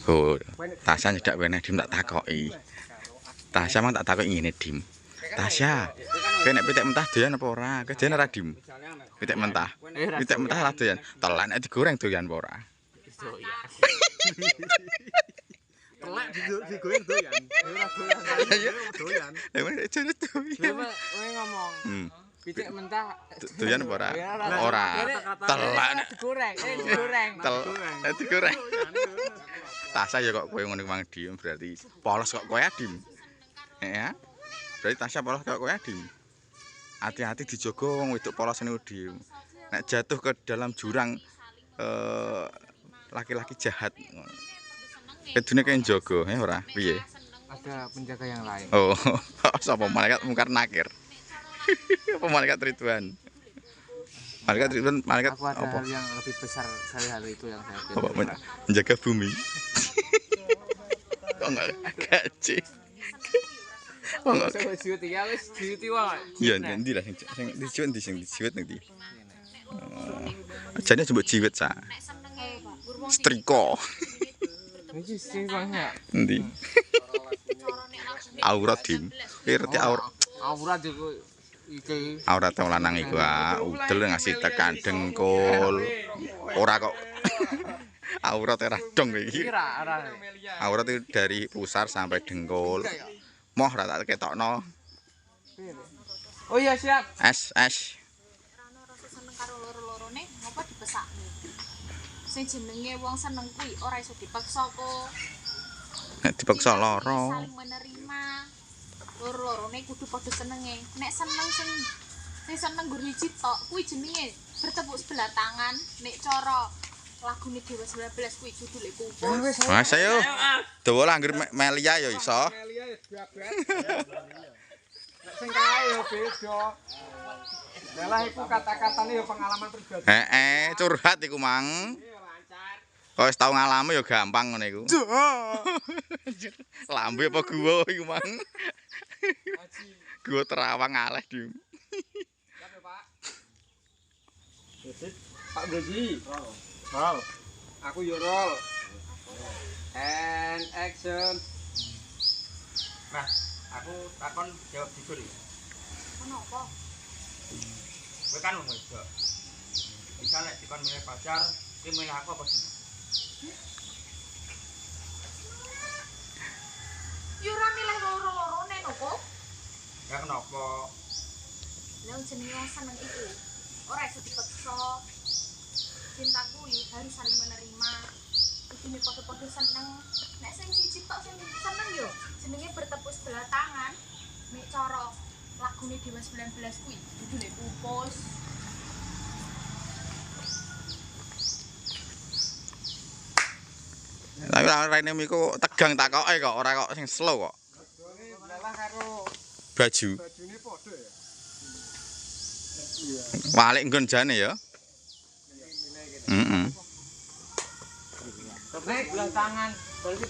Oh, Tasya nyedak wene Dim tak takoki. Tasya mang tak takoki ngene Dim. Tasya, kowe nek pitik mentah doyan apa ora? Kejen ora Dim. Pitik mentah. Pitik mentah ora doyan. Telek nek digoreng doyan apa ora? Telek digoreng doyan. Ora doyan. Lah wene jane doyan. Kowe ngomong. Pitik mentah Doyan apa ora? Ora. Telek nek digoreng. Telek digoreng. Tasya ya kok kowe ngono mang Dim berarti polos kok kowe Dim. Ya. Berarti Tasya polos kok kowe Dim. Hati-hati dijogo wong wedok polos niku Dim. Nek jatuh ke dalam jurang laki-laki jahat. Kedune kaya njogo, ora piye? Ada penjaga yang lain. Oh, sapa malaikat mungkar nakir. Apa malaikat Ridwan? Malaikat Ridwan, malaikat Aku ada apa? hal yang lebih besar dari hal itu yang saya Apa pikirkan. menjaga bumi? Kok enggak gaji? Kok enggak? Saya diuti ya wis diuti wae. Iya, ndi lah sing dijiwet ndi. Jane coba jiwet sa. Setrika. Iki sing banyak. Ndi? Aurat Dim. Ngerti aurat. Aurat iku iki. Aurat wong lanang iku udel ngasih tekan dengkul. Ora kok. Aurat ora dong iki. Ora. Aurat itu dari pusar sampai dengkul. Moh ra tak ketokno. Oh iya siap. Es. Rano rasa seneng karo loro-lorone ngapa dipesakne. Sing jenenge wong seneng kuwi ora iso dipaksa kok. Nek dipaksa lara. Saling menerima. Loro-lorone kudu padha senenge. Nek seneng sing seneng nggur wiji tok kuwi jenenge bertepuk sebelah tangan. Nek cara lagune Dewa 19 kuwi judule Kumpul. Mas ayo. Dawa lah anggere Melia ya iso. Melia ya diabet. Nek sing kae ya beda. Lah iku kata-katane ya pengalaman pribadi. Curhat iku mang. Kok wis tau ngalami ya gampang ngene iku. Lambe apa guwa iku mang. Guwa Terawang aleh, Dim. Siap ya, Pak. Pak Beji. Roll. Aku yo roll. And action. Nah, aku takon jawab jujur ya. Kenapa? Kowe kan wong wedok. Misal nek dikon milih pacar, kowe milih aku apa sih? Yo ora milih loro-lorone lho kok. Ya kenapa? Lah jenenge wong seneng iku ora iso dipaksa. Cinta kuwi harus saling menerima. Iki padha-padha seneng. Nek sing siji tok sing seneng yo jenenge bertepuk sebelah tangan. Nek cara lagune Dewa 19 kuwi judule Pupus. Tapi raine miku tegang takoke kok ora kok sing slow kok. Lah karo Baju. bajune padha ya. Walik nggon jane ya. Heeh. Nek belah tangan.